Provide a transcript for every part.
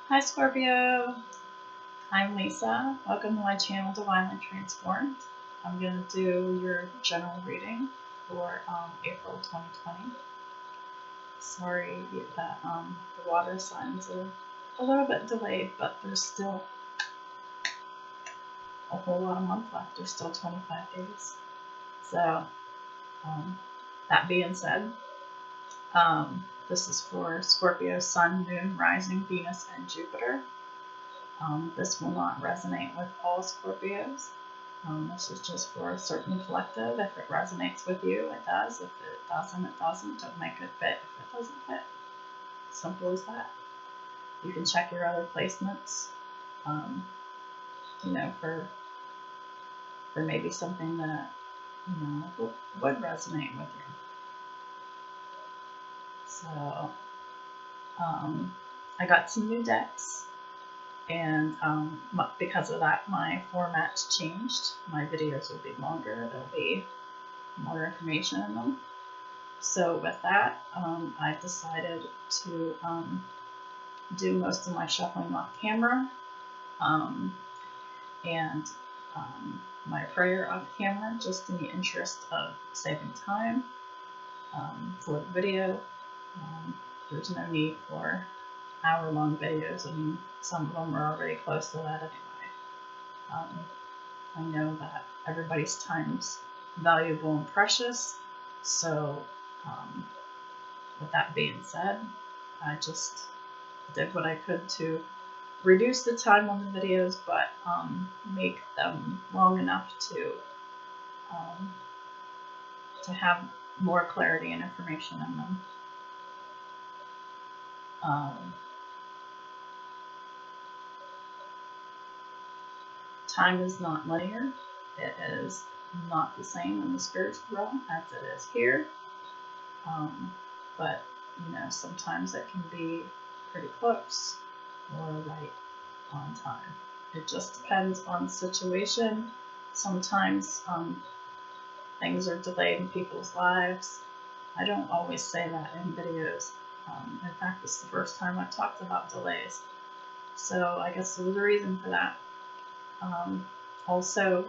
Hi Scorpio, I'm Lisa. Welcome to my channel Divinely Transformed. I'm going to do your general reading for April 2020. Sorry that the water signs are a little bit delayed, but there's still a whole lot of month left. There's still 25 days. So that being said, this is for Scorpio, Sun, Moon, Rising, Venus, and Jupiter. This will not resonate with all Scorpios. This is just for a certain collective. If it resonates with you, it does. If it doesn't, it doesn't. Don't make it fit if it doesn't fit. Simple as that. You can check your other placements, for maybe something that, would resonate with you. So, I got some new decks. And because of that, my format's changed. My videos will be longer. There'll be more information in them. So with that, I decided to do most of my shuffling off camera and my prayer off camera, just in the interest of saving time for the video. There's no need for hour-long videos. I mean, some of them are already close to that anyway. I know that everybody's time's valuable and precious, so with that being said, I just did what I could to reduce the time on the videos, but make them long enough to have more clarity and information in them. Time is not linear. It is not the same in the spiritual realm as it is here. But, sometimes it can be pretty close or right on time. It just depends on the situation. Sometimes things are delayed in people's lives. I don't always say that in videos. In fact, this is the first time I've talked about delays. So I guess there's a reason for that. Also,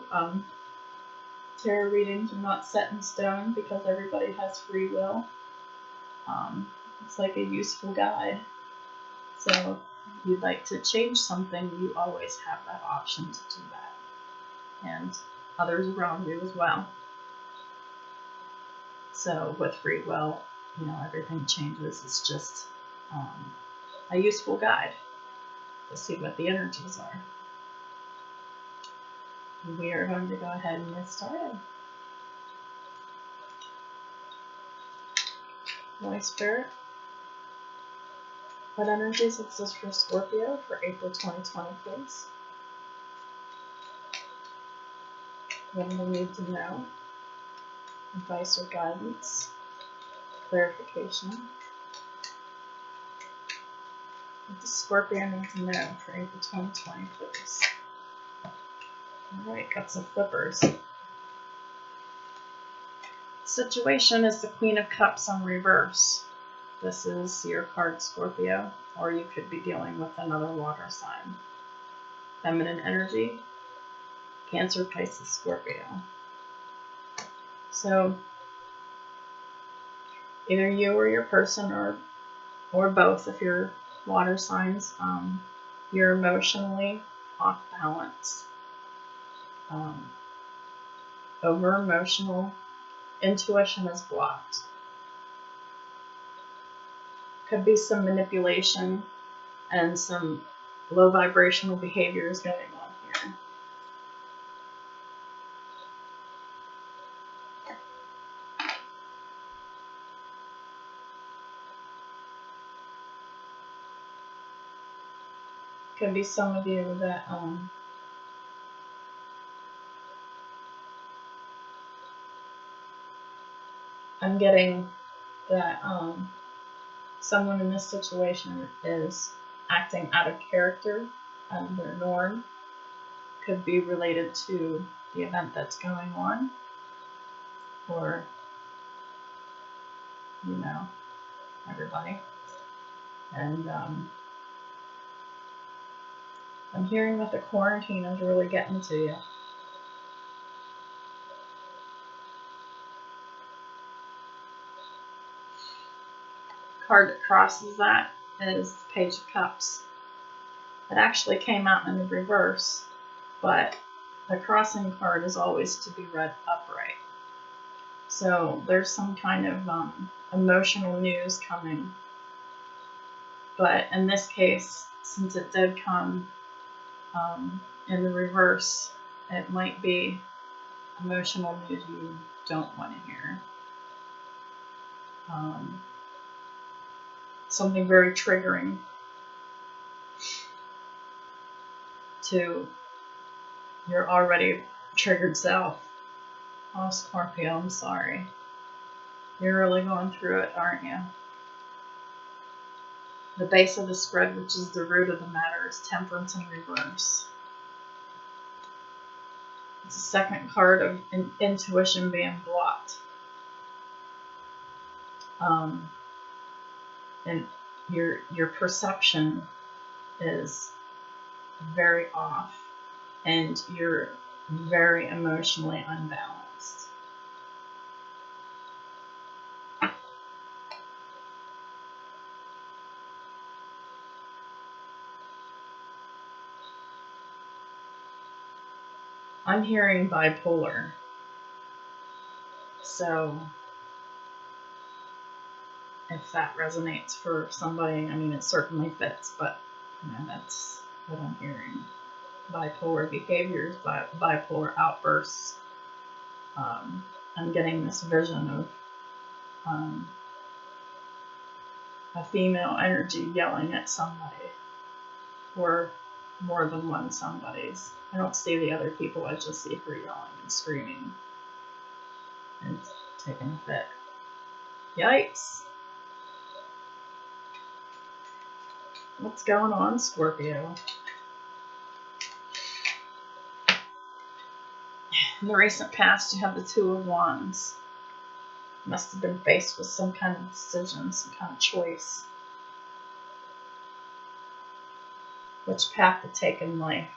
tarot readings are not set in stone because everybody has free will. It's like a useful guide. So if you'd like to change something, you always have that option to do that. And others around you as well. So with free will, everything changes. It's just a useful guide to see what the energies are. We are going to go ahead and get started. Holy Spirit, what energies exist for Scorpio for April 2020, please? What do they need to know? Advice or guidance? Clarification? What does Scorpio need to know for April 2020, please? Alright, got some flippers. Situation is the Queen of Cups on reverse. This is your card, Scorpio, or you could be dealing with another water sign. Feminine energy, Cancer, Pisces, Scorpio. So either you or your person, or both if you're water signs, you're emotionally off balance. Over emotional, intuition is blocked. Could be some manipulation and some low vibrational behaviors going on here. Could be some of you that I'm getting that someone in this situation is acting out of character, out of their norm. Could be related to the event that's going on, or everybody. And I'm hearing that the quarantine is really getting to you. Card that crosses that is the Page of Cups. It actually came out in the reverse, but the crossing card is always to be read upright. So there's some kind of emotional news coming. But in this case, since it did come in the reverse, it might be emotional news you don't want to hear. Something very triggering to your already triggered self. Oh, Scorpio, I'm sorry. You're really going through it, aren't you? The base of the spread, which is the root of the matter, is Temperance in reverse. It's the second card of intuition being blocked. And your perception is very off, and you're very emotionally unbalanced. I'm hearing bipolar. So if that resonates for somebody, I mean, it certainly fits, but that's what I'm hearing. Bipolar behaviors, bipolar outbursts. I'm getting this vision of a female energy yelling at somebody, or more than one somebody's. I don't see the other people, I just see her yelling and screaming and taking a fit. Yikes. What's going on, Scorpio? In the recent past, you have the Two of Wands. You must have been faced with some kind of decision, some kind of choice. Which path to take in life?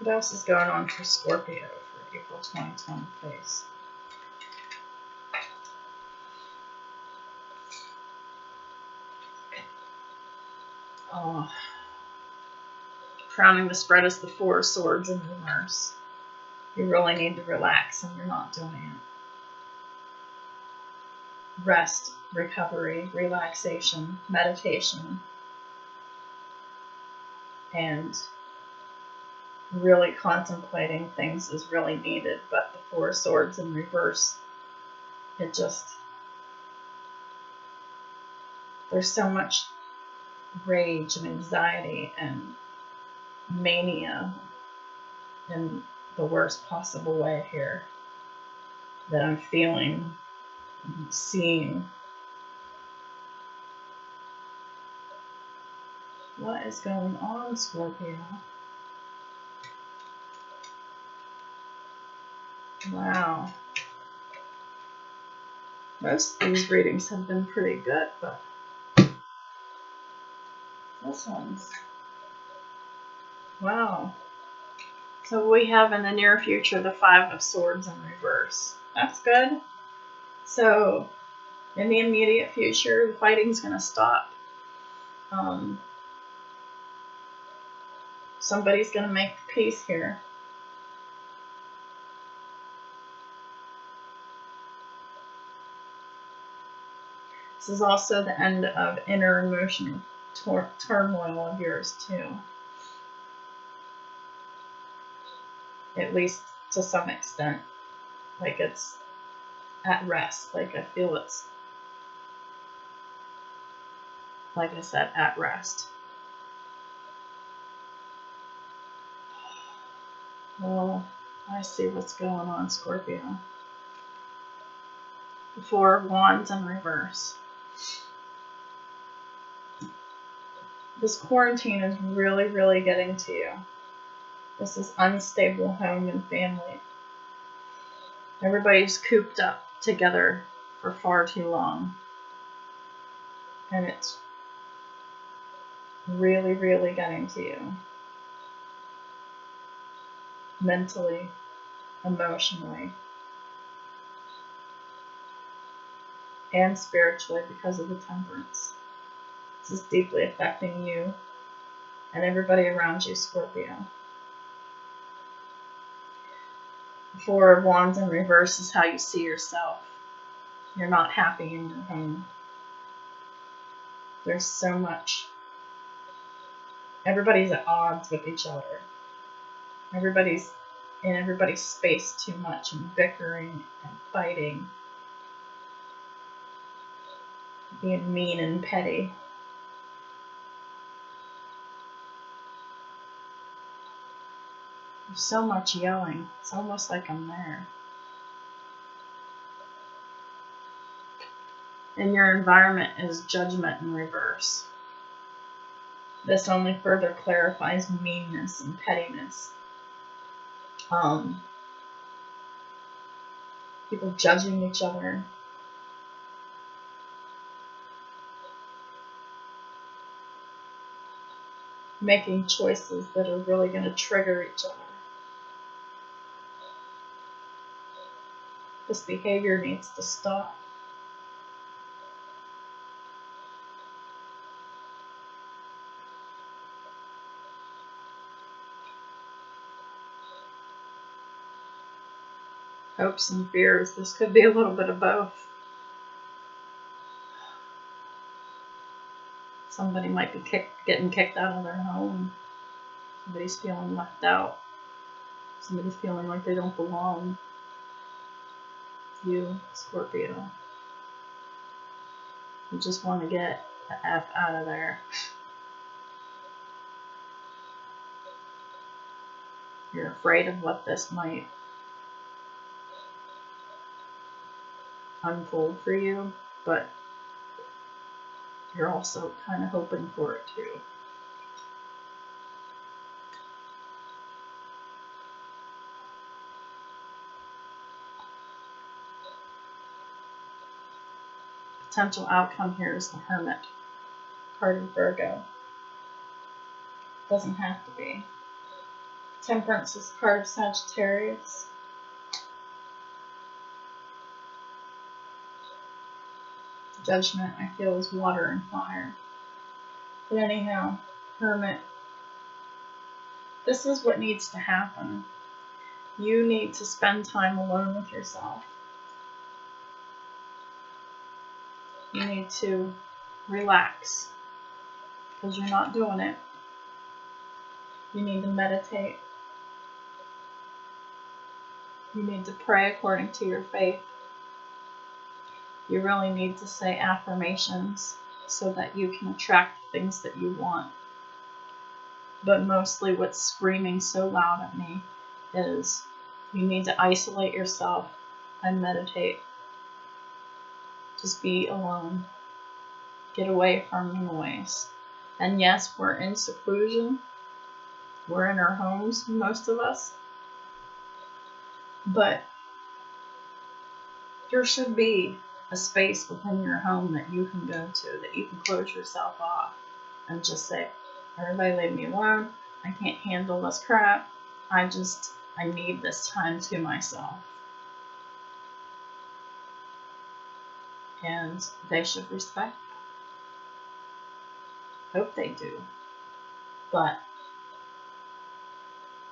What else is going on for Scorpio for April 2020, please? Oh, crowning the spread is the Four of Swords in reverse. You really need to relax, and you're not doing it. Rest, recovery, relaxation, meditation, and really contemplating things is really needed. But the Four of Swords in reverse, there's so much rage and anxiety and mania in the worst possible way here that I'm feeling and seeing. What is going on, Scorpio? Wow. Most of these readings have been pretty good, but this one's... Wow. So we have in the near future the Five of Swords in reverse. That's good. So in the immediate future, the fighting's going to stop. Somebody's going to make peace here. This is also the end of inner emotional turmoil of yours too. At least to some extent. Like it's at rest. Like I feel it's, like I said, at rest. Well, I see what's going on, Scorpio. The Four of Wands in reverse. This quarantine is really, really getting to you. This is unstable home and family. Everybody's cooped up together for far too long. And it's really, really getting to you. Mentally, emotionally, and spiritually because of the temperance. This is deeply affecting you and everybody around you, Scorpio. The Four of Wands in reverse is how you see yourself. You're not happy in your home. There's so much. Everybody's at odds with each other. Everybody's in everybody's space too much and bickering and fighting. Being mean and petty. There's so much yelling. It's almost like I'm there. And your environment is judgment in reverse. This only further clarifies meanness and pettiness. People judging each other. Making choices that are really going to trigger each other. This behavior needs to stop. Hopes and fears. This could be a little bit of both. Somebody might be getting kicked out of their home. Somebody's feeling left out. Somebody's feeling like they don't belong. You, Scorpio. You just want to get the F out of there. You're afraid of what this might unfold for you, but you're also kind of hoping for it too. Potential outcome here is the Hermit, card of Virgo. Doesn't have to be. Temperance is card of Sagittarius. Judgment, I feel, is water and fire. But anyhow, Hermit, this is what needs to happen. You need to spend time alone with yourself. You need to relax because you're not doing it. You need to meditate. You need to pray according to your faith. You really need to say affirmations so that you can attract things that you want. But mostly what's screaming so loud at me is you need to isolate yourself and meditate. Just be alone. Get away from the noise. And yes, we're in seclusion. We're in our homes, most of us. But there should be a space within your home that you can go to, that you can close yourself off and just say, everybody leave me alone. I can't handle this crap. I need this time to myself. And they should respect that. Hope they do. But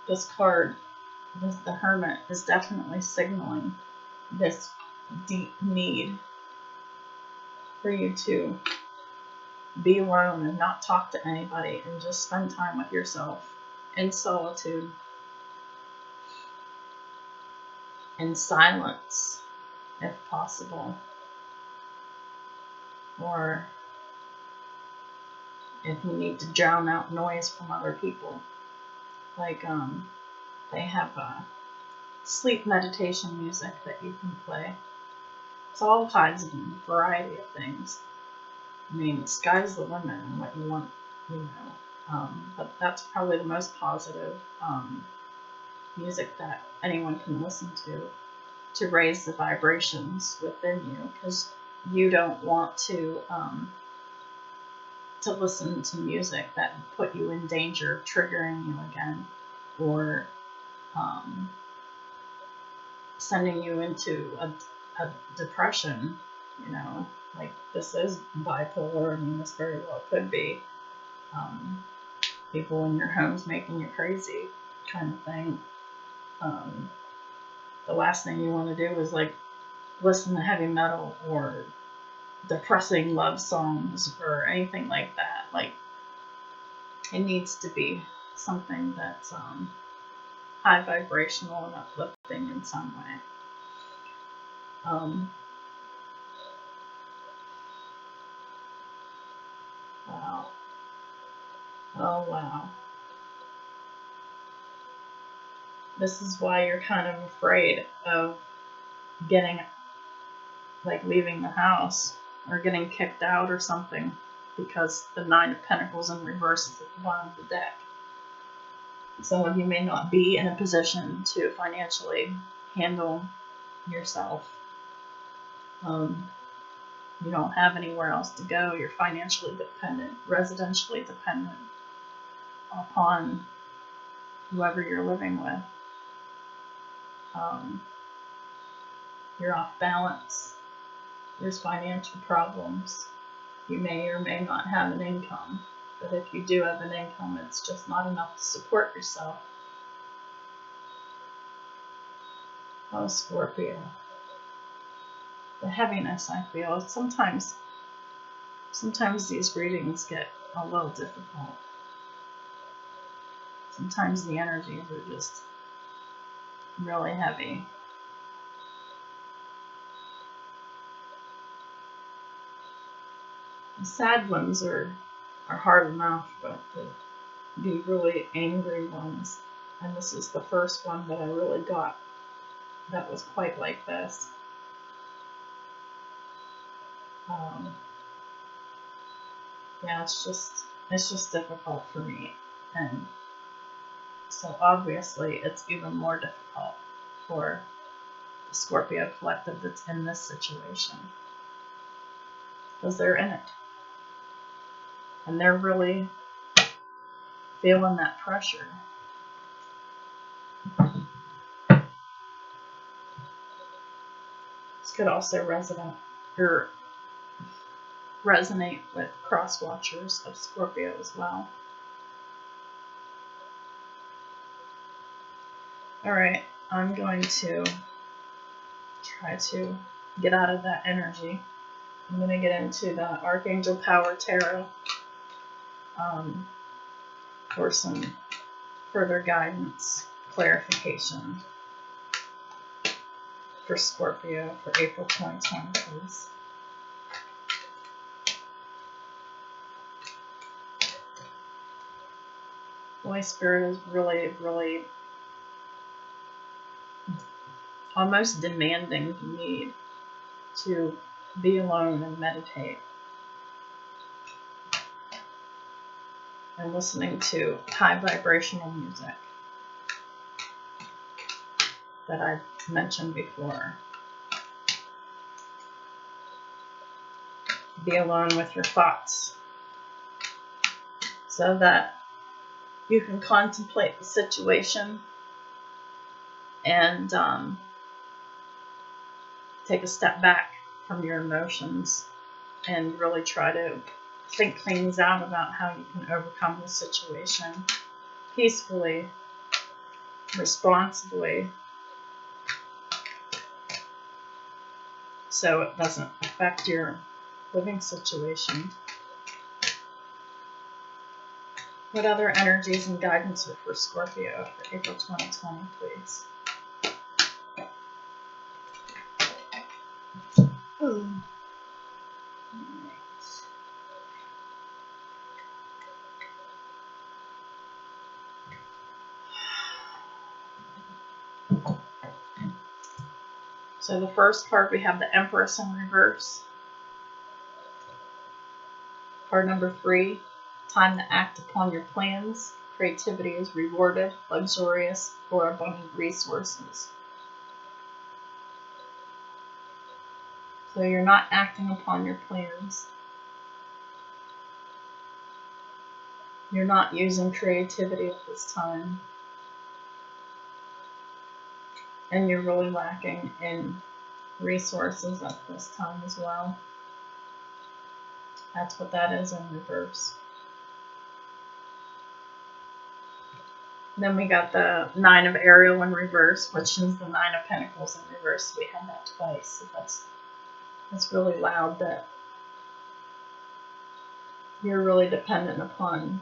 this card, the Hermit, is definitely signaling this deep need for you to be alone and not talk to anybody and just spend time with yourself in solitude, in silence, if possible. Or if you need to drown out noise from other people, like they have sleep meditation music that you can play. It's all kinds of variety of things. I mean, sky's the limit on what you want, But that's probably the most positive music that anyone can listen to raise the vibrations within you, because you don't want to listen to music that put you in danger of triggering you again, or sending you into a depression. You know, like, this is bipolar. I mean, this very well could be people in your homes making you crazy kind of thing. The last thing you want to do is like listen to heavy metal or depressing love songs or anything like that. Like, it needs to be something that's high vibrational and uplifting in some way. Wow. Oh, wow. This is why you're kind of afraid of leaving the house or getting kicked out or something, because the Nine of Pentacles in reverse is at the bottom of the deck. Some of you may not be in a position to financially handle yourself. You don't have anywhere else to go. You're financially dependent, residentially dependent upon whoever you're living with. You're off balance. There's financial problems. You may or may not have an income, but if you do have an income, it's just not enough to support yourself. Oh, Scorpio. The heaviness I feel. Sometimes these readings get a little difficult. Sometimes the energies are just really heavy. The sad ones are hard enough, but the really angry ones, and this is the first one that I really got that was quite like this. Yeah, it's just difficult for me, and so obviously it's even more difficult for the Scorpio collective that's in this situation, because they're in it, and they're really feeling that pressure. This could also resonate with cross watchers of Scorpio as well. Alright, I'm going to try to get out of that energy. I'm going to get into the Archangel Power Tarot for some further guidance, clarification for Scorpio for April 2020, please. Holy Spirit is really, really almost demanding the need to be alone and meditate, and listening to high vibrational music that I've mentioned before. Be alone with your thoughts so that you can contemplate the situation and take a step back from your emotions and really try to think things out about how you can overcome the situation peacefully, responsibly, so it doesn't affect your living situation. What other energies and guidance are for Scorpio for April 2020, please? Ooh. So the first card, we have the Empress in reverse. Card number 3, Time to act upon your plans. Creativity is rewarded, luxurious, or abundant resources. So you're not acting upon your plans. You're not using creativity at this time. And you're really lacking in resources at this time as well. That's what that is in reverse. Then we got the Nine of Ariel in reverse, which is the Nine of Pentacles in reverse. We had that twice. So that's really loud that you're really dependent upon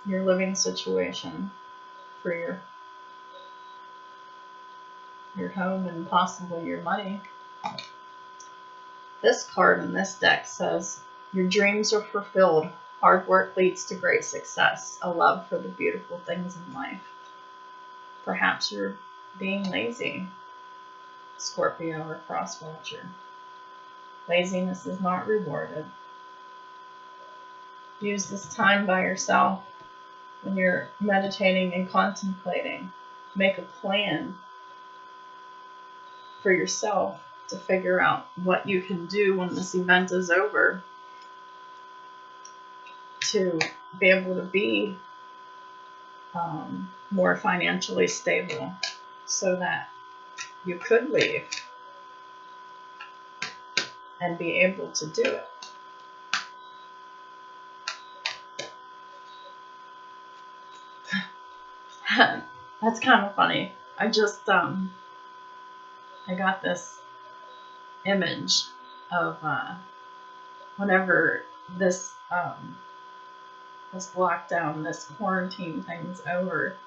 your living situation for your home and possibly your money. This card in this deck says, your dreams are fulfilled. Hard work leads to great success. A love for the beautiful things in life. Perhaps you're being lazy, Scorpio or cross watcher. Laziness is not rewarded. Use this time by yourself when you're meditating and contemplating. Make a plan for yourself to figure out what you can do when this event is over to be able to be more financially stable so that you could leave and be able to do it. That's kind of funny. I just I got this image of whenever this this lockdown, this quarantine thing's over,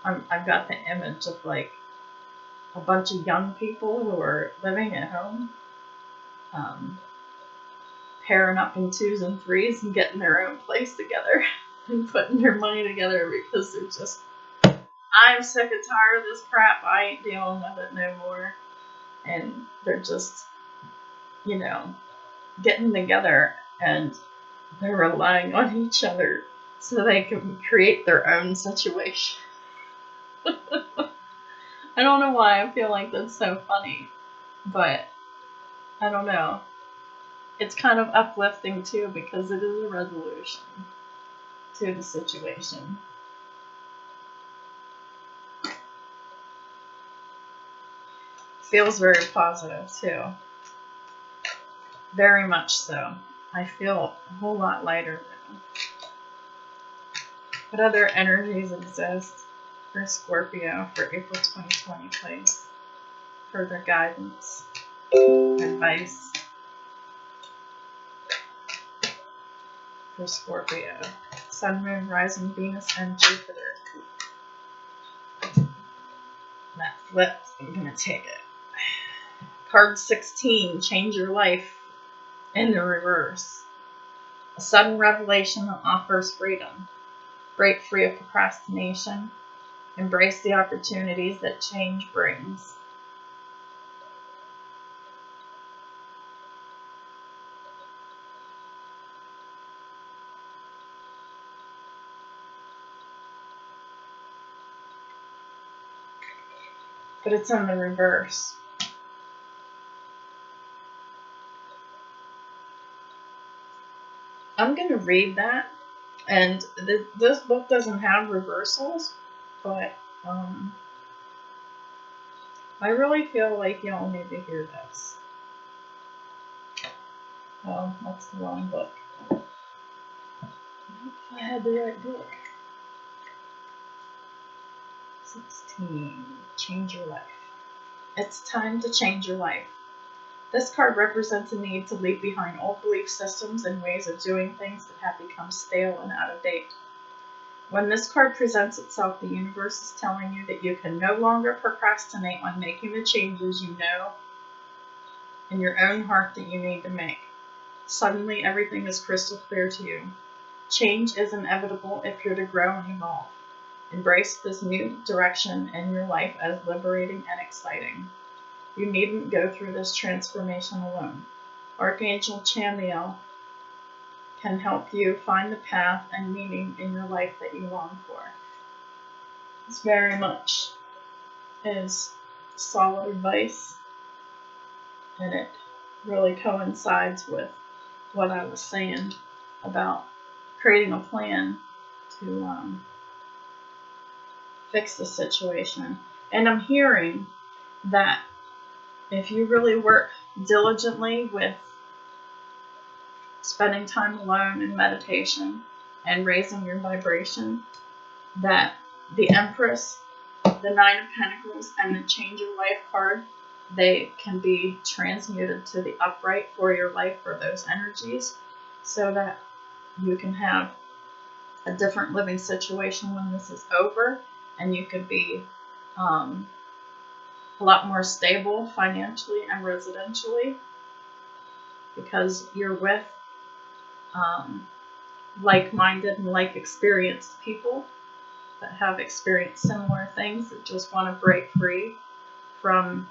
I've got the image of like a bunch of young people who are living at home, pairing up in 2s and 3s and getting their own place together and putting their money together because they're just, I'm sick and tired of this crap. I ain't dealing with it no more. And they're just, you know, getting together and they're relying on each other so they can create their own situation. I don't know why I feel like that's so funny, but I don't know. It's kind of uplifting too because it is a resolution to the situation. Feels very positive too. Very much so. I feel a whole lot lighter now. What other energies exist for Scorpio for April 2020, please? Further guidance, advice for Scorpio. Sun, Moon, Rising, Venus, and Jupiter. That flips. I'm going to take it. Card 16, Change Your Life in the reverse. A sudden revelation that offers freedom. Break free of procrastination. Embrace the opportunities that change brings. But it's in the reverse. I'm going to read that. And this book doesn't have reversals, but I really feel like y'all need to hear this. Oh, that's the wrong book. I had the right book. 16. Change your life. It's time to change your life. This card represents a need to leave behind old belief systems and ways of doing things that have become stale and out of date. When this card presents itself, the universe is telling you that you can no longer procrastinate on making the changes you know in your own heart that you need to make. Suddenly, everything is crystal clear to you. Change is inevitable if you're to grow and evolve. Embrace this new direction in your life as liberating and exciting. You needn't go through this transformation alone. Archangel Chamuel can help you find the path and meaning in your life that you long for. This very much is solid advice, and it really coincides with what I was saying about creating a plan to fix the situation. And I'm hearing that if you really work diligently with spending time alone in meditation and raising your vibration, that the Empress, the Nine of Pentacles, and the Change Your Life card, they can be transmuted to the upright for your life, for those energies, so that you can have a different living situation when this is over, and you could be a lot more stable financially and residentially, because you're with like-minded and like-experienced people that have experienced similar things, that just want to break free from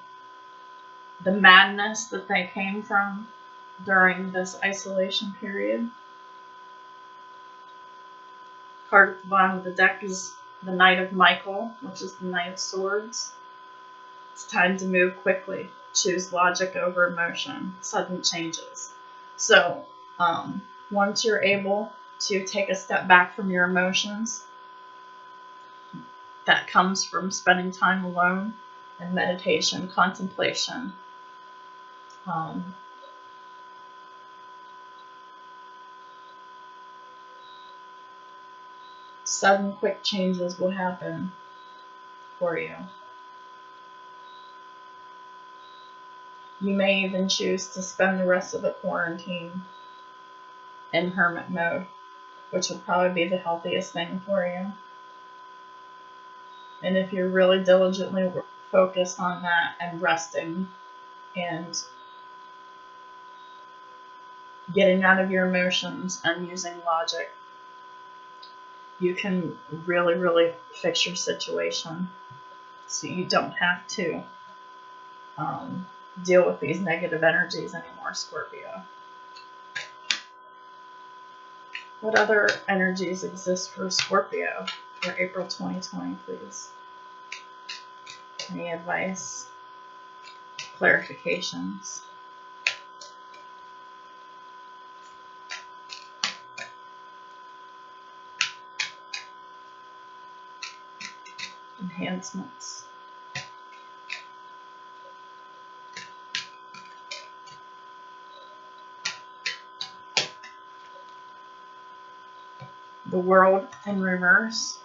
the madness that they came from during this isolation period. Card at the bottom of the deck is the Knight of Michael, which is the Knight of Swords. It's time to move quickly. Choose logic over emotion. Sudden changes. So, once you're able to take a step back from your emotions, that comes from spending time alone and meditation, contemplation. Sudden, quick changes will happen for you. You may even choose to spend the rest of the quarantine in hermit mode, which would probably be the healthiest thing for you. And if you're really diligently focused on that and resting and getting out of your emotions and using logic, you can really, really fix your situation, so you don't have to deal with these negative energies anymore, Scorpio. What other energies exist for Scorpio for April 2020, please? Any advice? Clarifications? Enhancements? The World in reverse.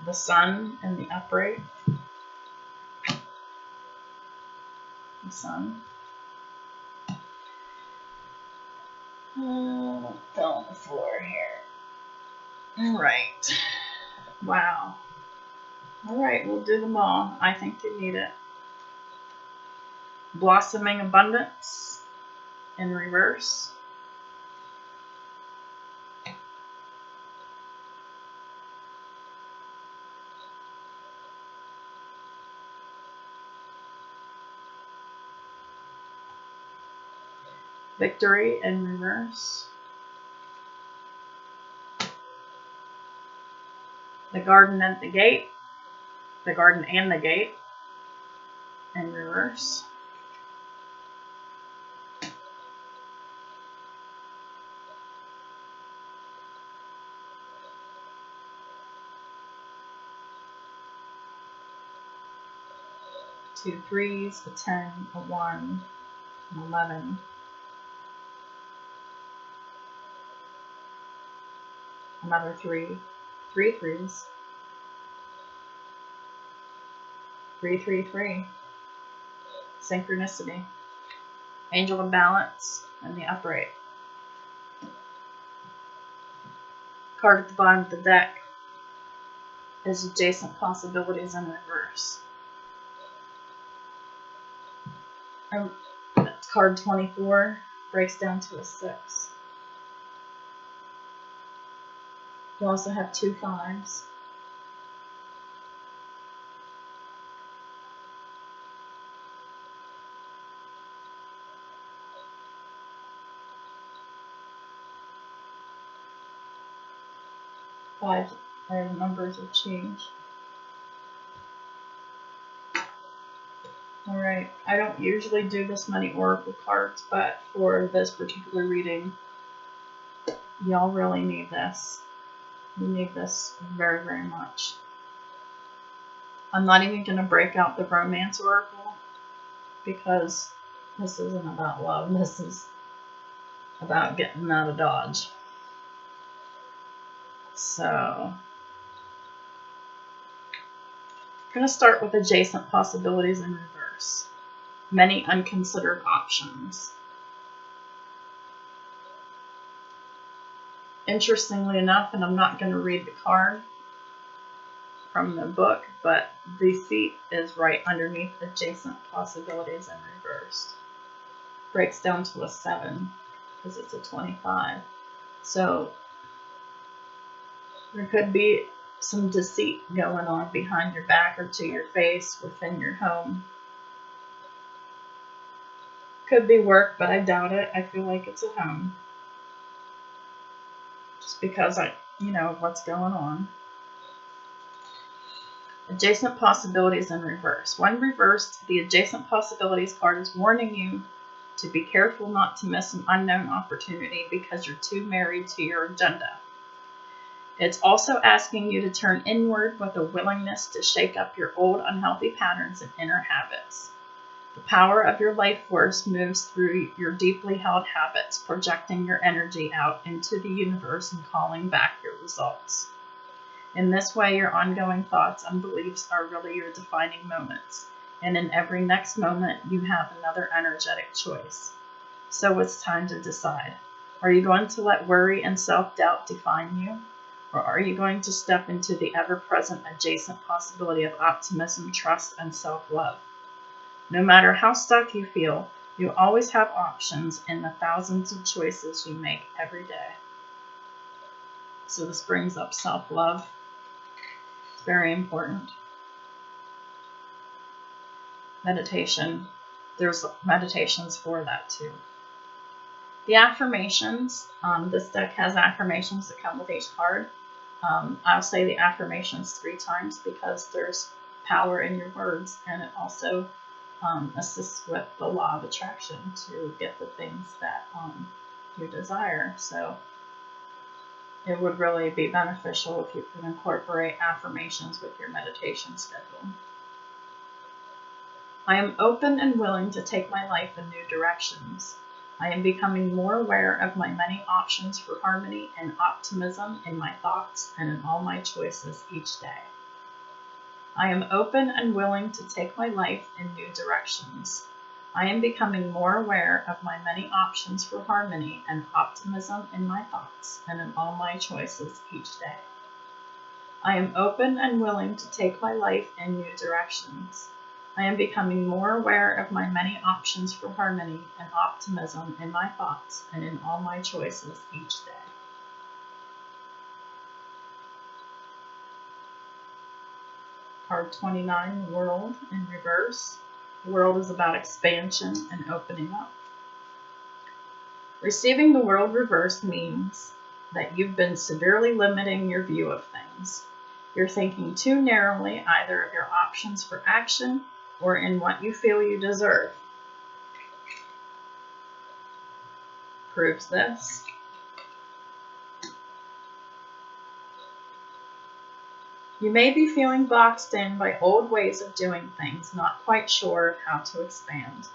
The Sun in the upright. The Sun. Fell on the floor here. Alright. Wow. Alright, we'll do them all. I think you need it. Blossoming Abundance in reverse. Victory in reverse. The Garden at the Gate. The Garden and the Gate in reverse. Two threes, a 10, a 1, an 11. Another 3, 3 threes. 3, 3, 3. Synchronicity. Angel of Balance and the upright. Card at the bottom of the deck is Adjacent Possibilities in reverse. That's card 24, breaks down to a 6. You also have 2 5s. 5 or numbers of change. Alright, I don't usually do this many oracle cards, but for this particular reading, y'all really need this. You need this very, very much. I'm not even going to break out the romance oracle because this isn't about love. This is about getting out of Dodge. So, I'm going to start with adjacent possibilities in reverse. Many unconsidered options. Interestingly enough, and I'm not going to read the card from the book, but the seat is right underneath adjacent possibilities in reverse. Breaks down to a 7 because it's a 25. So there could be some deceit going on behind your back or to your face within your home. Could be work, but I doubt it. I feel like it's at home. Just because of what's going on. Adjacent possibilities in reverse. When reversed, the adjacent possibilities card is warning you to be careful not to miss an unknown opportunity because you're too married to your agenda. It's also asking you to turn inward with a willingness to shake up your old unhealthy patterns and inner habits. The power of your life force moves through your deeply held habits, projecting your energy out into the universe and calling back your results. In this way, your ongoing thoughts and beliefs are really your defining moments, and in every next moment, you have another energetic choice. So it's time to decide. Are you going to let worry and self-doubt define you? Or are you going to step into the ever-present adjacent possibility of optimism, trust, and self-love? No matter how stuck you feel, you always have options in the thousands of choices you make every day. So this brings up self-love. It's very important. Meditation. There's meditations for that too. The affirmations. This deck has affirmations that come with each card. I'll say the affirmations 3 times because there's power in your words, and it also assists with the law of attraction to get the things that you desire. So it would really be beneficial if you could incorporate affirmations with your meditation schedule. I am open and willing to take my life in new directions. I am becoming more aware of my many options for harmony and optimism in my thoughts and in all my choices each day. I am open and willing to take my life in new directions. I am becoming more aware of my many options for harmony and optimism in my thoughts and in all my choices each day. I am open and willing to take my life in new directions. I am becoming more aware of my many options for harmony and optimism in my thoughts and in all my choices each day. Card 29, the World in reverse. The World is about expansion and opening up. Receiving the World reversed means that you've been severely limiting your view of things. You're thinking too narrowly either of your options for action or in what you feel you deserve. Proves this. You may be feeling boxed in by old ways of doing things, not quite sure of how to expand.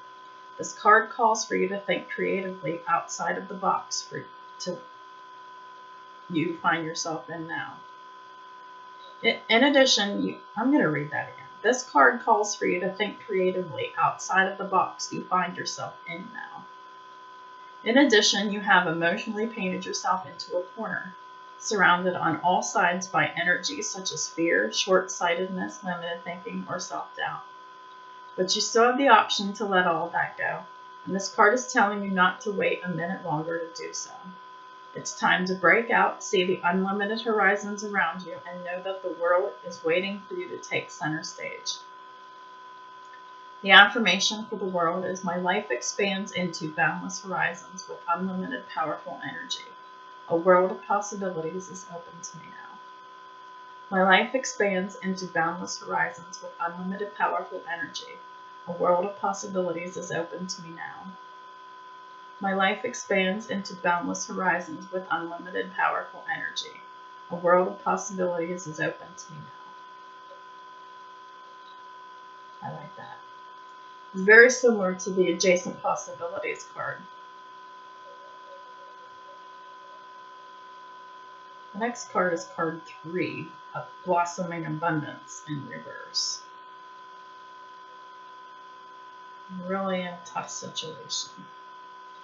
This card calls for you to think creatively outside of the box you find yourself in now. In addition, I'm going to read that again. This card calls for you to think creatively outside of the box you find yourself in now. In addition, you have emotionally painted yourself into a corner, surrounded on all sides by energies such as fear, short-sightedness, limited thinking, or self-doubt. But you still have the option to let all that go, and this card is telling you not to wait a minute longer to do so. It's time to break out, see the unlimited horizons around you, and know that the world is waiting for you to take center stage. The affirmation for the world is, my life expands into boundless horizons with unlimited powerful energy. A world of possibilities is open to me now. My life expands into boundless horizons with unlimited powerful energy. A world of possibilities is open to me now. My life expands into boundless horizons with unlimited powerful energy. A world of possibilities is open to me now. I like that. It's very similar to the adjacent possibilities card. The next card is card 3, of blossoming abundance in reverse. Really in a tough situation.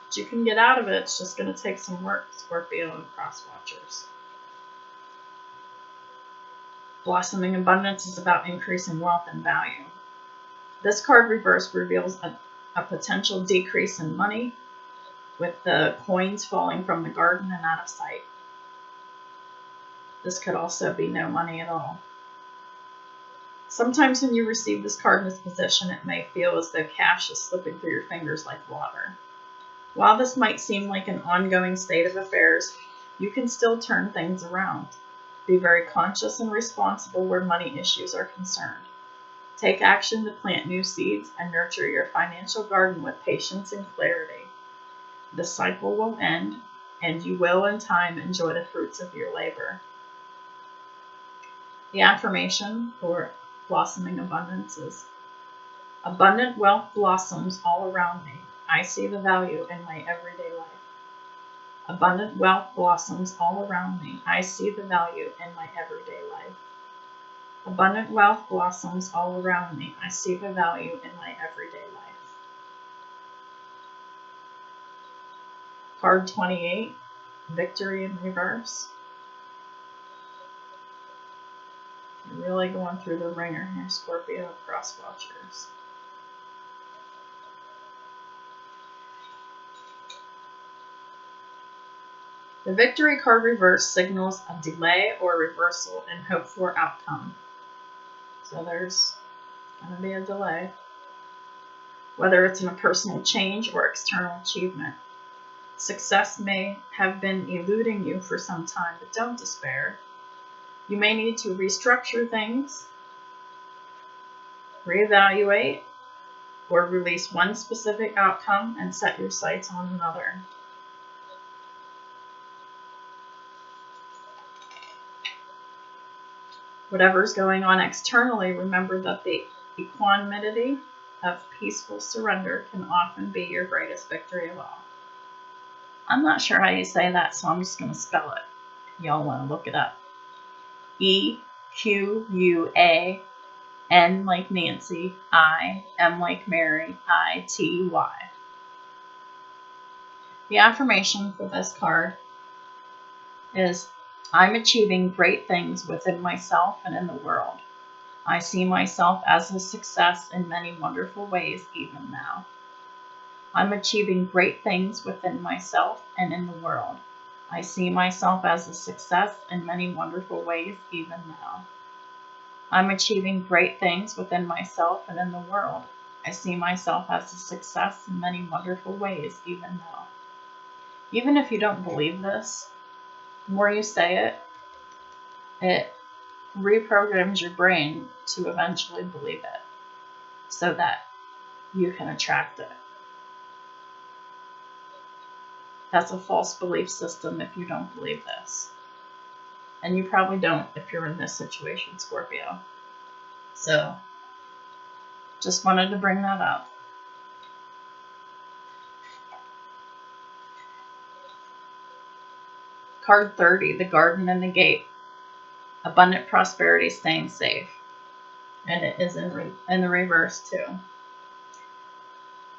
But you can get out of it. It's just going to take some work, Scorpio and cross watchers. Blossoming abundance is about increasing wealth and value. This card reverse reveals a potential decrease in money, with the coins falling from the garden and out of sight. This could also be no money at all. Sometimes when you receive this card in this position, it may feel as though cash is slipping through your fingers like water. While this might seem like an ongoing state of affairs, you can still turn things around. Be very conscious and responsible where money issues are concerned. Take action to plant new seeds and nurture your financial garden with patience and clarity. The cycle will end, and you will in time enjoy the fruits of your labor. The affirmation for blossoming abundance is, abundant wealth blossoms all around me. I see the value in my everyday life. Abundant wealth blossoms all around me. I see the value in my everyday life. Abundant wealth blossoms all around me. I see the value in my everyday life. Card 28, victory in reverse. You're really going through the ringer here, Scorpio cross watchers. The victory card reverse signals a delay or reversal in hoped for outcome. So there's going to be a delay, whether it's in a personal change or external achievement. Success may have been eluding you for some time, but don't despair. You may need to restructure things, reevaluate, or release one specific outcome and set your sights on another. Whatever's going on externally, remember that the equanimity of peaceful surrender can often be your greatest victory of all. I'm not sure how you say that, so I'm just going to spell it. Y'all want to look it up. E-Q-U-A-N like Nancy, I-M like Mary, I-T-Y. The affirmation for this card is, I'm achieving great things within myself and in the world. I see myself as a success in many wonderful ways even now. I'm achieving great things within myself and in the world. I see myself as a success in many wonderful ways even now. I'm achieving great things within myself and in the world. I see myself as a success in many wonderful ways even now. Even if you don't believe this, the more you say it, it reprograms your brain to eventually believe it so that you can attract it. That's a false belief system if you don't believe this. And you probably don't if you're in this situation, Scorpio. So, just wanted to bring that up. Card 30, the garden and the gate. Abundant prosperity, staying safe. And it is in the reverse too.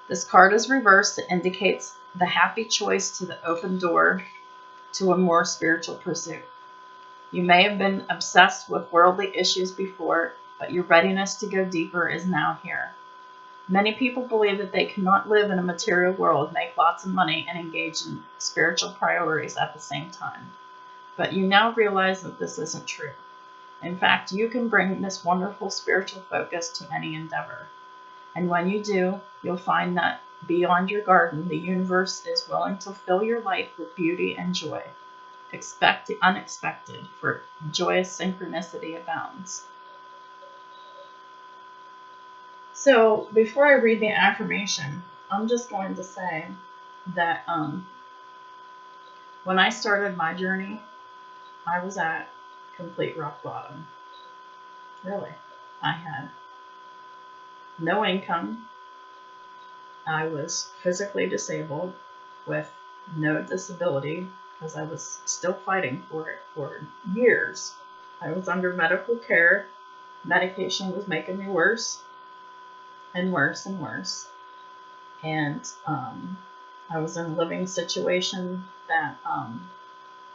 This card is reversed. It indicates the happy choice to the open door to a more spiritual pursuit. You may have been obsessed with worldly issues before, but your readiness to go deeper is now here. Many people believe that they cannot live in a material world, make lots of money, and engage in spiritual priorities at the same time. But you now realize that this isn't true. In fact, you can bring this wonderful spiritual focus to any endeavor. And when you do, you'll find that beyond your garden, the universe is willing to fill your life with beauty and joy. expect the unexpected, for joyous synchronicity abounds. So before I read the affirmation, I'm just going to say that when I started my journey, I was at complete rock bottom. Really. I had no income. I was physically disabled with no disability because I was still fighting for it for years. I was under medical care. Medication was making me worse and worse and worse. And I was in a living situation that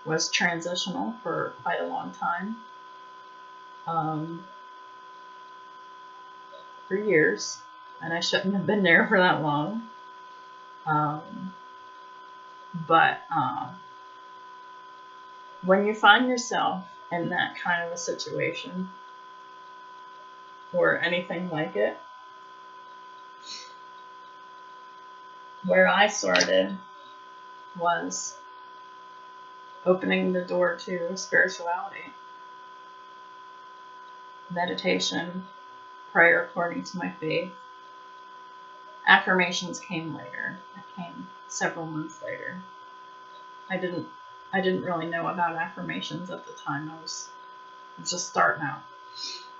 was transitional for quite a long time. For years, and I shouldn't have been there for that long. But when you find yourself in that kind of a situation, or anything like it, where I started was opening the door to spirituality, meditation, prayer according to my faith. Affirmations came later. It came several months later. I didn't really know about affirmations at the time. I was just starting out,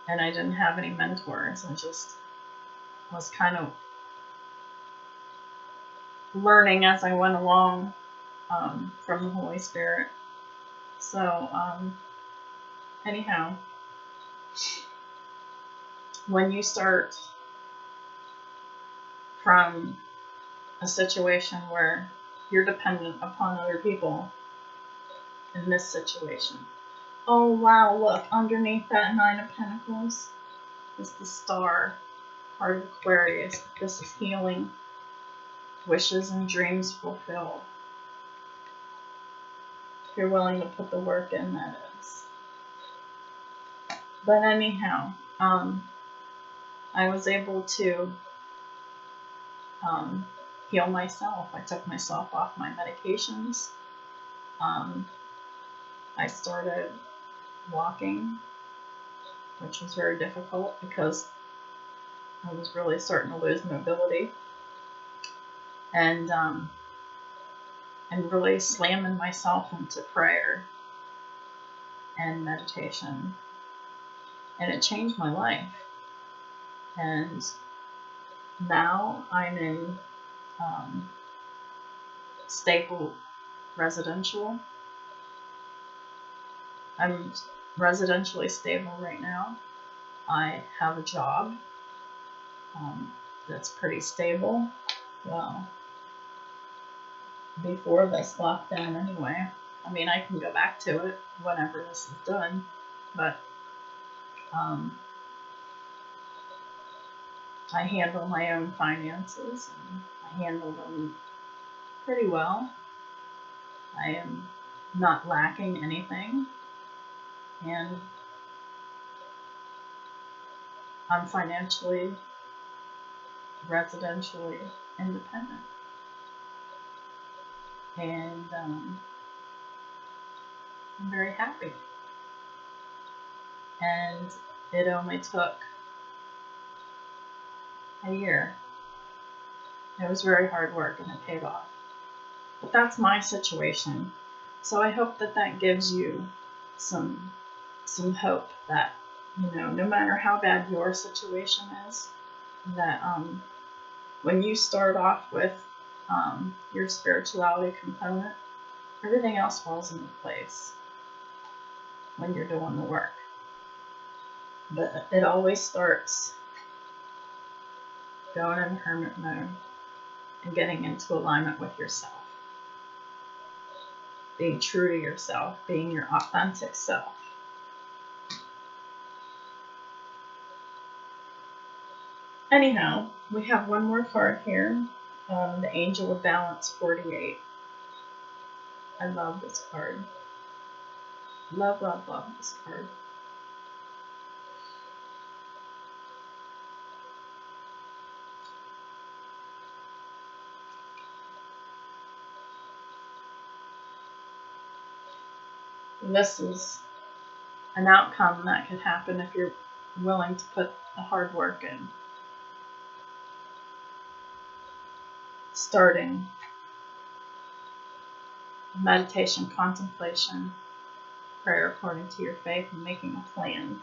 and I didn't have any mentors. I just was kind of learning as I went along from the Holy Spirit. So anyhow, when you start from a situation where you're dependent upon other people, in this situation, oh wow, look, underneath that Nine of Pentacles is the star, part of Aquarius. This is healing, wishes and dreams fulfilled. If you're willing to put the work in, that is. But anyhow, I was able to heal myself. I took myself off my medications. I started walking, which was very difficult because I was really starting to lose mobility, and really slamming myself into prayer and meditation, and it changed my life. And now I'm in stable residential. I'm residentially stable right now. I have a job that's pretty stable. Well, before this lockdown anyway. I mean, I can go back to it whenever this is done, but I handle my own finances, and I handle them pretty well. I am not lacking anything, and I'm financially, residentially independent. And I'm very happy. And it only took a year. It was very hard work, and it paid off. But that's my situation. So I hope that that gives you some hope that, no matter how bad your situation is, that when you start off with your spirituality component, everything else falls into place when you're doing the work. But it always starts going in hermit mode and getting into alignment with yourself. Being true to yourself, being your authentic self. Anyhow, we have one more card here. The Angel of Balance 48. I love this card. Love, love, love this card. This is an outcome that could happen if you're willing to put the hard work in. Starting meditation, contemplation, prayer according to your faith, and making a plan.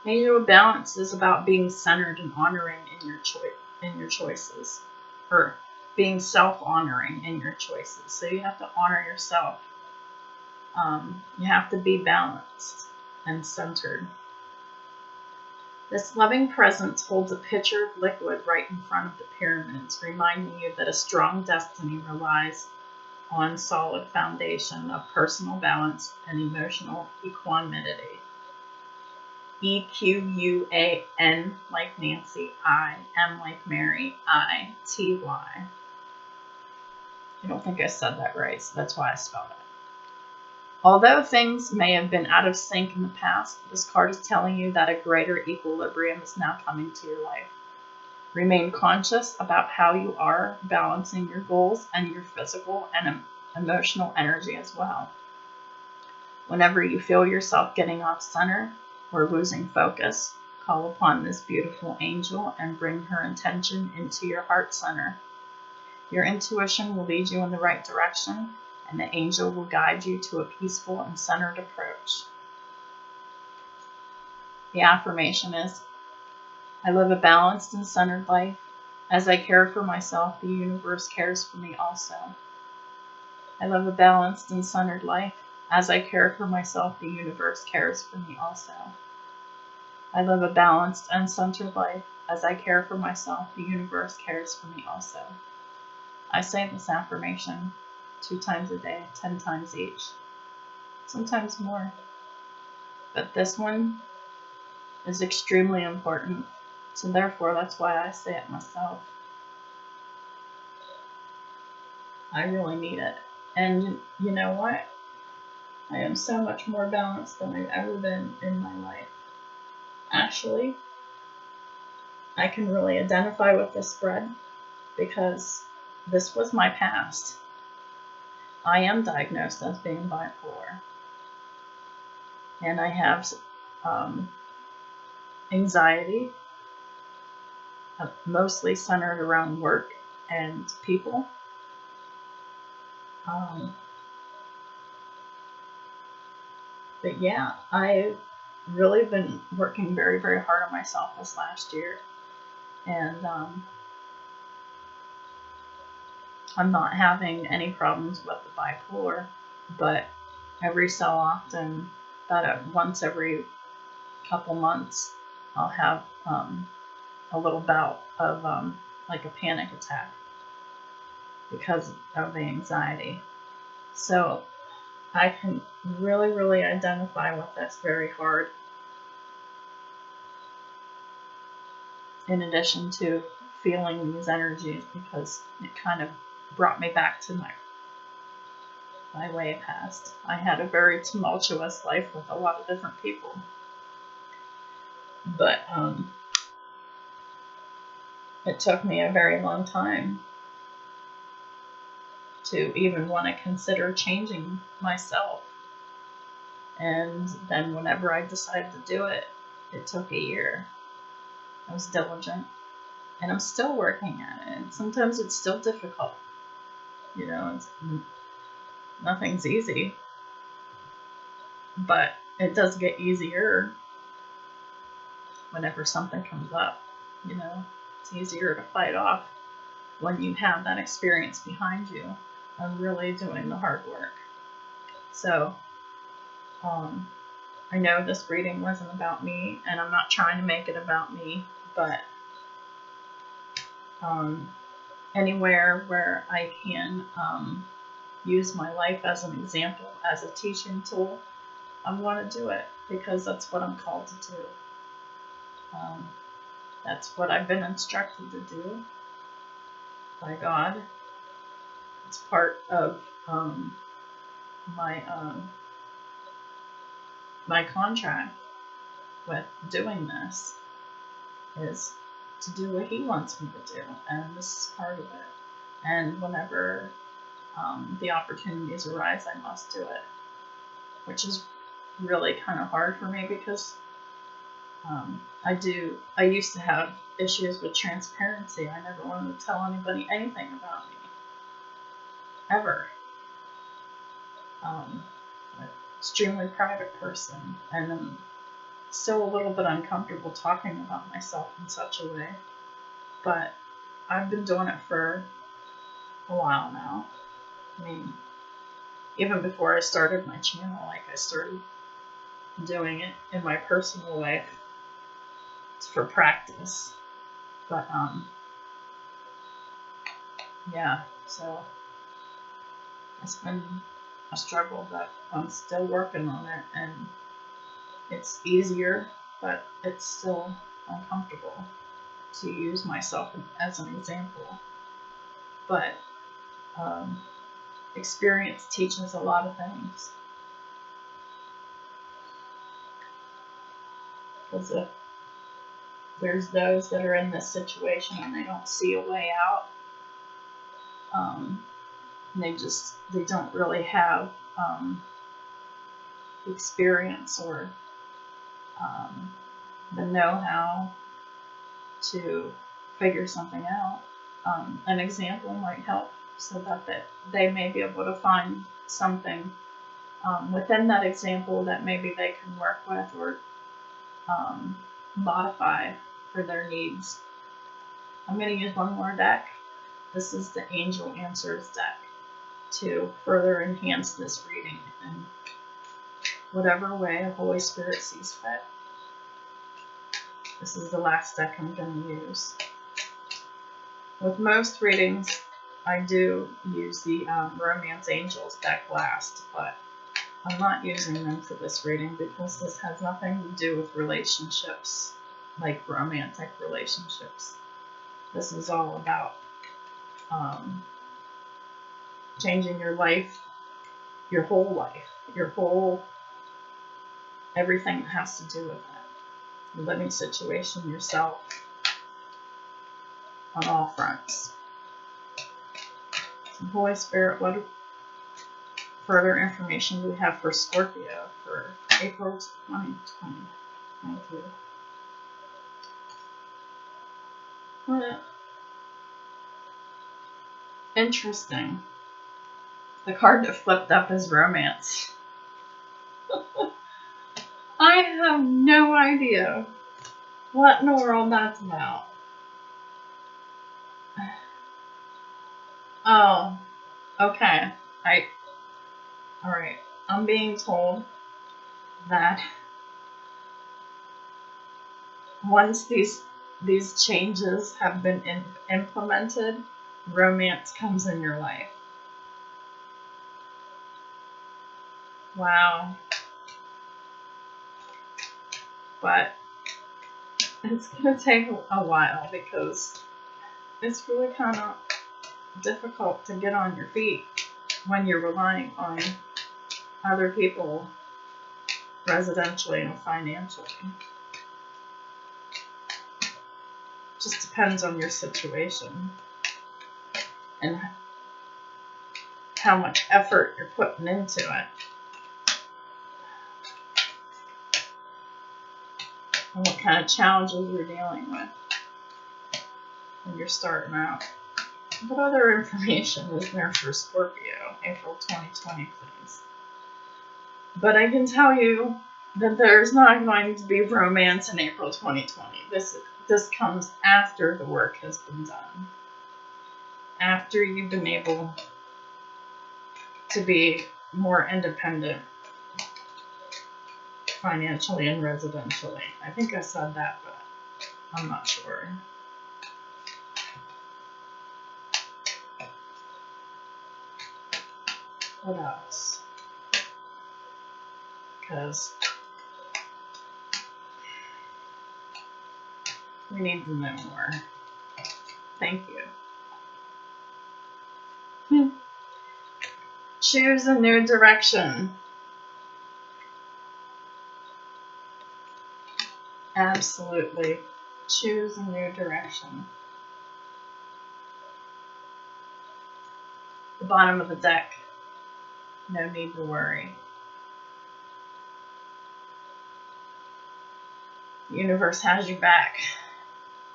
Angel of Balance is about being centered and honoring in your choices, or being self-honoring in your choices. So you have to honor yourself. You have to be balanced and centered. This loving presence holds a pitcher of liquid right in front of the pyramids, reminding you that a strong destiny relies on solid foundation of personal balance and emotional equanimity. EQUAN like Nancy, IM like Mary, ITY. I don't think I said that right, so that's why I spelled it. Although things may have been out of sync in the past, this card is telling you that a greater equilibrium is now coming to your life. Remain conscious about how you are balancing your goals and your physical and emotional energy as well. Whenever you feel yourself getting off center or losing focus, call upon this beautiful angel and bring her intention into your heart center. Your intuition will lead you in the right direction, and the angel will guide you to a peaceful and centered approach. The affirmation is, I live a balanced and centered life. As I care for myself, the universe cares for me also. I live a balanced and centered life. As I care for myself, the universe cares for me also. I live a balanced and centered life. As I care for myself, the universe cares for me also. I say this affirmation 2 times a day, 10 times each, sometimes more. But this one is extremely important, so therefore that's why I say it myself. I really need it. And you know what? I am so much more balanced than I've ever been in my life. Actually, I can really identify with this spread because this was my past. I am diagnosed as being bipolar. And I have anxiety, mostly centered around work and people. But yeah, I've really been working very, very hard on myself this last year. And I'm not having any problems with the bipolar, but every so often, about once every couple months, I'll have a little bout of like a panic attack because of the anxiety. So I can really, really identify with this very hard. In addition to feeling these energies, because it kind of brought me back to my way past. I had a very tumultuous life with a lot of different people. But it took me a very long time to even want to consider changing myself. And then whenever I decided to do it, it took a year. I was diligent. And I'm still working at it. And sometimes it's still difficult. You know, nothing's easy. But it does get easier whenever something comes up. You know, it's easier to fight off when you have that experience behind you of really doing the hard work. So, I know this reading wasn't about me, and I'm not trying to make it about me, but anywhere where I can use my life as an example, as a teaching tool, I want to do it because that's what I'm called to do. That's what I've been instructed to do by God. It's part of my contract with doing this is to do what He wants me to do, and this is part of it. And whenever the opportunities arise, I must do it, which is really kind of hard for me because I used to have issues with transparency. I never wanted to tell anybody anything about me, ever. An extremely private person, and I'm still a little bit uncomfortable talking about myself in such a way, but I've been doing it for a while now. I mean, even before I started my channel, like I started doing it in my personal life for practice. But yeah, so it's been a struggle, but I'm still working on it, and it's easier, but it's still uncomfortable to use myself as an example. But experience teaches a lot of things. Because if there's those that are in this situation and they don't see a way out, they don't really have experience or the know-how to figure something out. An example might help, so that they may be able to find something within that example that maybe they can work with or modify for their needs. I'm going to use one more deck. This is the Angel Answers deck to further enhance this reading in whatever way the Holy Spirit sees fit. This is the last deck I'm going to use. With most readings, I do use the Romance Angels deck last, but I'm not using them for this reading because this has nothing to do with relationships, like romantic relationships. This is all about changing your life, your whole life, everything that has to do with it. Your living situation, yourself, on all fronts. So Holy Spirit, what further information do we have for Scorpio for April 2020? Thank you. Interesting. The card that flipped up is Romance. I have no idea what in the world that's about. Oh, okay. Alright. I'm being told that once these changes have been implemented, romance comes in your life. Wow. But it's going to take a while because it's really kind of difficult to get on your feet when you're relying on other people residentially and financially. Just depends on your situation and how much effort you're putting into it. And what kind of challenges you're dealing with when you're starting out. What other information is there for Scorpio, April 2020, please? But I can tell you that there's not going to be romance in April 2020. This comes after the work has been done. After you've been able to be more independent financially and residentially. I think I said that, but I'm not sure. What else? Because we need to know more. Thank you. Choose a new direction. Absolutely. Choose a new direction. the bottom of the deck, no need to worry. The universe has you back.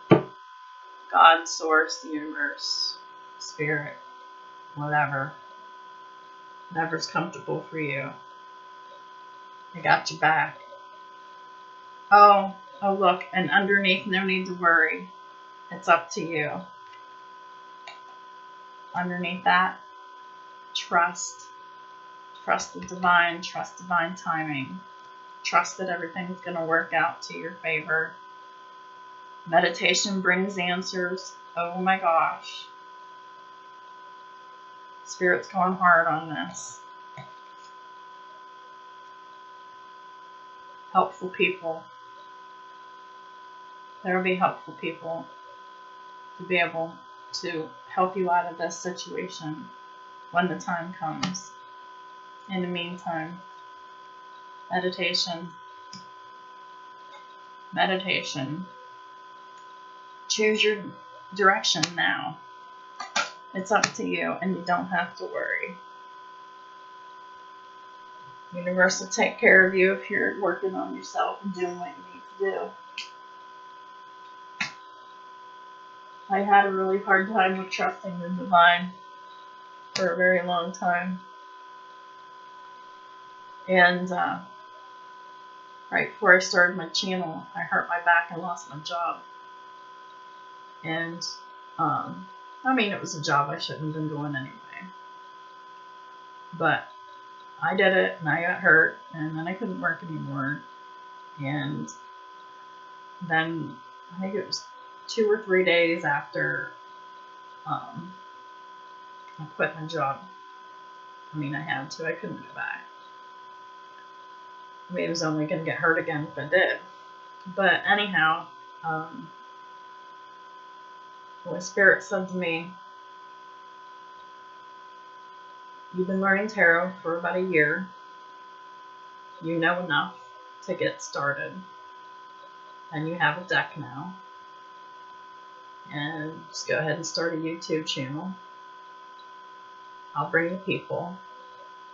God, source, the universe, spirit, whatever. Whatever's comfortable for you. I got you back. Oh, look, and underneath, no need to worry. It's up to you. Underneath that, trust. Trust the divine, trust divine timing. Trust that everything's going to work out to your favor. Meditation brings answers. Oh my gosh. Spirit's going hard on this. Helpful people. There will be helpful people to be able to help you out of this situation when the time comes. In the meantime, meditation. Choose your direction now. It's up to you, and you don't have to worry. The universe will take care of you if you're working on yourself and doing what you need to do. I had a really hard time with trusting the divine for a very long time. And right before I started my channel, I hurt my back and lost my job. And it was a job I shouldn't have been doing anyway. But I did it, and I got hurt, and then I couldn't work anymore. And then I think it was 2 or 3 days after I quit my job. I had to. I couldn't go back. I was only going to get hurt again if I did. But anyhow, Holy Spirit said to me, you've been learning tarot for about a year. You know enough to get started. And you have a deck now. And just go ahead and start a YouTube channel. I'll bring the people.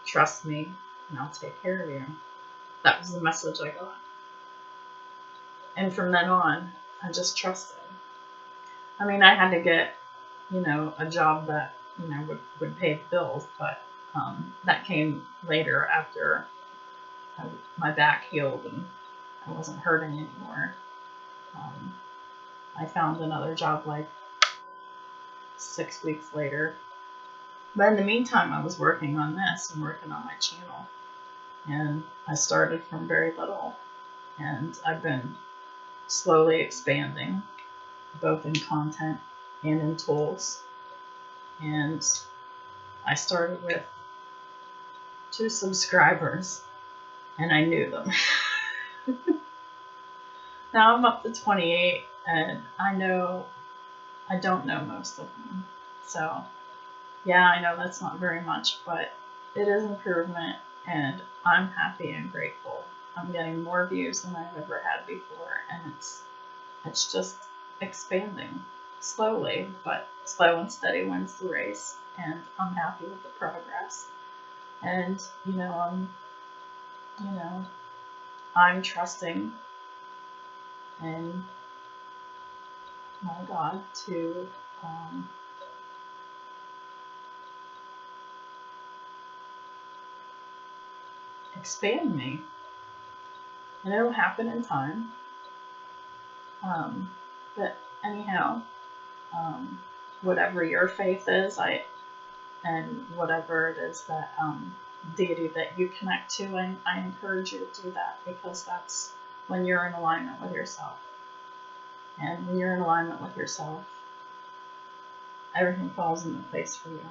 Trust me, and I'll take care of you. That was the message I got. And from then on, I just trusted. I had to get, a job that, would pay the bills, but that came later after my back healed and I wasn't hurting anymore. I found another job like 6 weeks later. But in the meantime, I was working on this and working on my channel. And I started from very little. And I've been slowly expanding, both in content and in tools. And I started with 2 subscribers, and I knew them. Now I'm up to 28, and I don't know most of them. So, yeah, I know that's not very much, but it is improvement, and I'm happy and grateful. I'm getting more views than I've ever had before, and it's just expanding slowly, but slow and steady wins the race, and I'm happy with the progress. And I'm trusting in my God to expand me, and it'll happen in time. But anyhow, whatever your faith is, and whatever it is that deity that you connect to, I encourage you to do that, because that's when you're in alignment with yourself. And when you're in alignment with yourself, everything falls into place for you.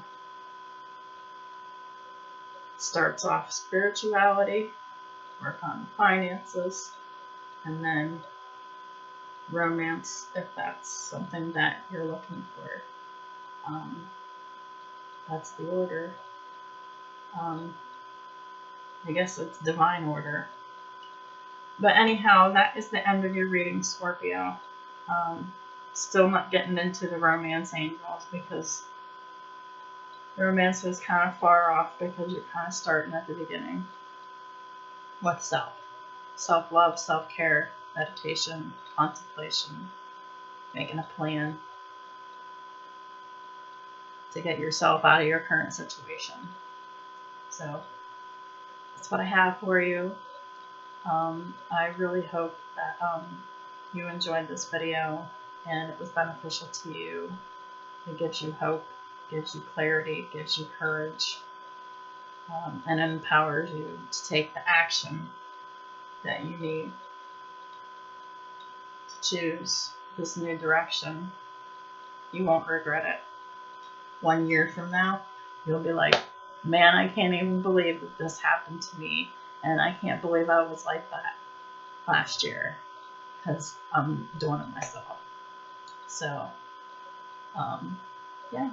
Starts off spirituality, work on finances, and then romance, if that's something that you're looking for. That's the order. I guess it's divine order. But anyhow, that is the end of your reading, Scorpio. Still not getting into the romance angels, because The romance is kind of far off because you're kind of starting at the beginning with self. Self-love, self-care, meditation, contemplation, making a plan to get yourself out of your current situation. So that's what I have for you. I really hope that you enjoyed this video and it was beneficial to you. It gives you hope, gives you clarity, gives you courage, and empowers you to take the action that you need to choose this new direction. You won't regret it. 1 year from now, you'll be like, man, I can't even believe that this happened to me, and I can't believe I was like that last year because I'm doing it myself. So, yeah.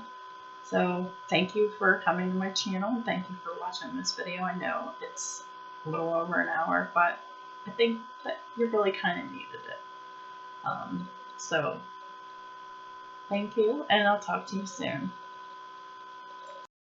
So thank you for coming to my channel. Thank you for watching this video. I know it's a little over an hour, but I think that you really kind of needed it. So thank you, and I'll talk to you soon.